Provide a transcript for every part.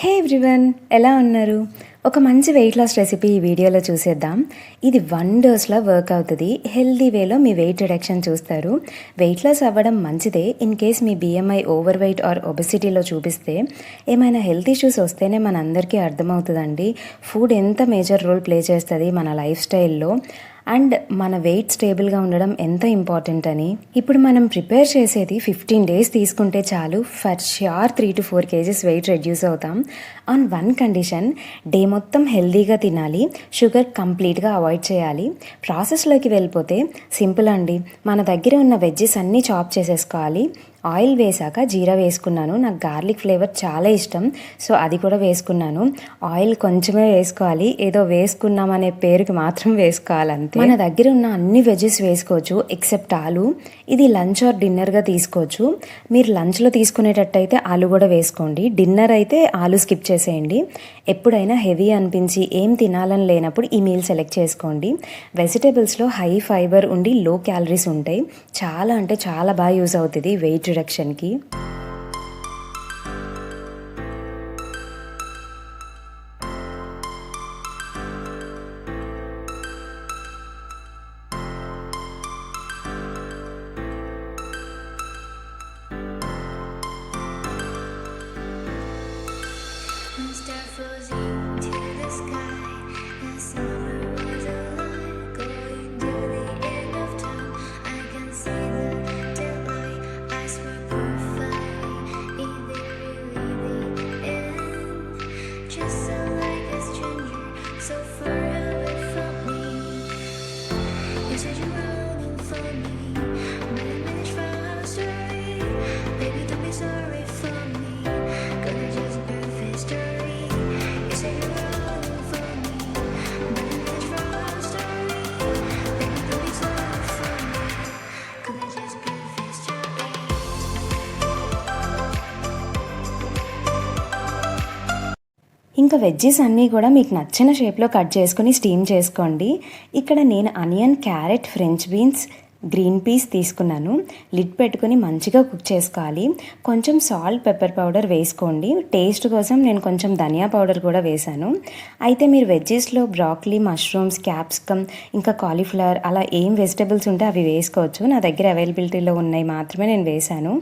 హే everyone, ఎలా ఉన్నారు? ఒక మంచి వెయిట్ లాస్ రెసిపీ ఈ వీడియోలో చూసేద్దాం. ఇది వండర్స్లా వర్క్ అవుతుంది. హెల్దీ వేలో మీ వెయిట్ రిడక్షన్ చూస్తారు. వెయిట్ లాస్ అవ్వడం మంచిదే. ఇన్ కేస్ మీ బిఎంఐ ఓవర్ వెయిట్ ఆర్ ఒబెసిటీలో చూపిస్తే ఏమైనా హెల్త్ ఇష్యూస్ వస్తేనే మనందరికీ అర్థమవుతుందండి ఫుడ్ ఎంత మేజర్ రోల్ ప్లే చేస్తుంది మన లైఫ్ స్టైల్లో అండ్ మన వెయిట్ స్టేబుల్గా ఉండడం ఎంత ఇంపార్టెంట్ అని. ఇప్పుడు మనం ప్రిపేర్ చేసేది 15 days తీసుకుంటే చాలు, for sure 3 to 4 kgs weight reduce అవుతాం. ఆన్ వన్ కండిషన్, డే మొత్తం హెల్దీగా తినాలి, షుగర్ కంప్లీట్గా అవాయిడ్ చేయాలి. ప్రాసెస్లోకి వెళ్ళిపోతే సింపుల్ అండి. మన దగ్గర ఉన్న వెజ్జెస్ అన్నీ చాప్ చేసేసుకోవాలి. ఆయిల్ వేసాక జీరా వేసుకున్నాను. నాకు గార్లిక్ ఫ్లేవర్ చాలా ఇష్టం, సో అది కూడా వేసుకున్నాను. ఆయిల్ కొంచెమే వేసుకోవాలి, ఏదో వేసుకున్నామనే పేరుకి మాత్రం వేసుకోవాలి అంతే. మన దగ్గర ఉన్న అన్ని వెజెస్ వేసుకోవచ్చు ఎక్సెప్ట్ ఆలు. ఇది లంచ్ ఆర్ డిన్నర్గా తీసుకోవచ్చు. మీరు లంచ్లో తీసుకునేటట్టయితే ఆలు కూడా వేసుకోండి. డిన్నర్ అయితే ఆలు స్కిప్ చేసేయండి. ఎప్పుడైనా హెవీ అనిపించి ఏం తినాలని లేనప్పుడు ఈ మీల్ సెలెక్ట్ చేసుకోండి. వెజిటేబుల్స్లో హై ఫైబర్ ఉండి లో క్యాలరీస్ ఉంటాయి. చాలా అంటే చాలా బాగా యూజ్ అవుతుంది వెయిట్ రిడక్షన్కి. ఇంకా వెజ్జెస్ అన్నీ కూడా మీకు నచ్చిన షేప్లో కట్ చేసుకొని స్టీమ్ చేసుకోండి. ఇక్కడ నేను onion, carrot, French beans, green peas తీసుకున్నాను. లిడ్ పెట్టుకుని మంచిగా కుక్ చేసుకోవాలి. కొంచెం సాల్ట్, పెప్పర్ పౌడర్ వేసుకోండి. టేస్ట్ కోసం నేను కొంచెం ధనియా పౌడర్ కూడా వేశాను. అయితే మీరు వెజ్జెస్లో బ్రాకలీ, మష్రూమ్స్, క్యాప్సికమ్, ఇంకా కాలీఫ్లవర్ అలా ఏం వెజిటబుల్స్ ఉంటే అవి వేసుకోవచ్చు. నా దగ్గర అవైలబిలిటీలో ఉన్నాయి మాత్రమే నేను వేశాను.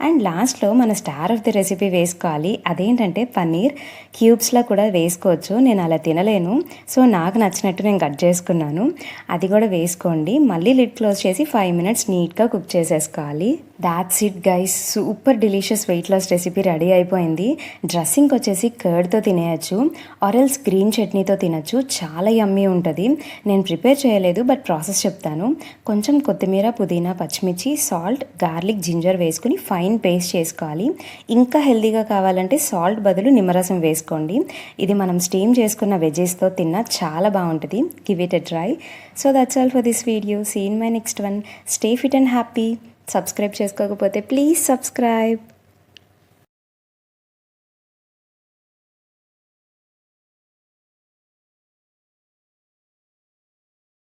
అండ్ లాస్ట్లో మన స్టార్ ఆఫ్ ది రెసిపీ వేసుకోవాలి. అదేంటంటే పన్నీర్ క్యూబ్స్లా కూడా వేసుకోవచ్చు. నేను అలా తినలేను, సో నాకు నచ్చినట్టు నేను కట్ చేసుకున్నాను. అది కూడా వేసుకోండి. మళ్ళీ లిడ్ క్లోజ్ చేసి 5 minutes నీట్గా కుక్ చేసేసుకోవాలి. That's it guys, super delicious weight loss recipe ready అయిపోయింది. డ్రెస్సింగ్ వచ్చేసి కర్డ్తో తినేయచ్చు ఆరెల్స్ గ్రీన్ చట్నీతో తినచ్చు. చాలా యమ్మీ ఉంటుంది. నేను ప్రిపేర్ చేయలేదు, బట్ ప్రాసెస్ చెప్తాను. కొంచెం కొత్తిమీర, పుదీనా, పచ్చిమిర్చి, సాల్ట్, గార్లిక్, జింజర్ వేసుకుని ఫైన్ పేస్ట్ చేసుకోవాలి. ఇంకా హెల్దీగా కావాలంటే సాల్ట్ బదులు నిమ్మరసం వేసుకోండి. ఇది మనం స్టీమ్ చేసుకున్న వెజెస్తో తిన్నా చాలా బాగుంటుంది. Give it a try. So that's all for this video. See in my next one. Stay fit and happy. Subscribe చేసుకోకపోతే ప్లీజ్ సబ్స్క్రైబ్.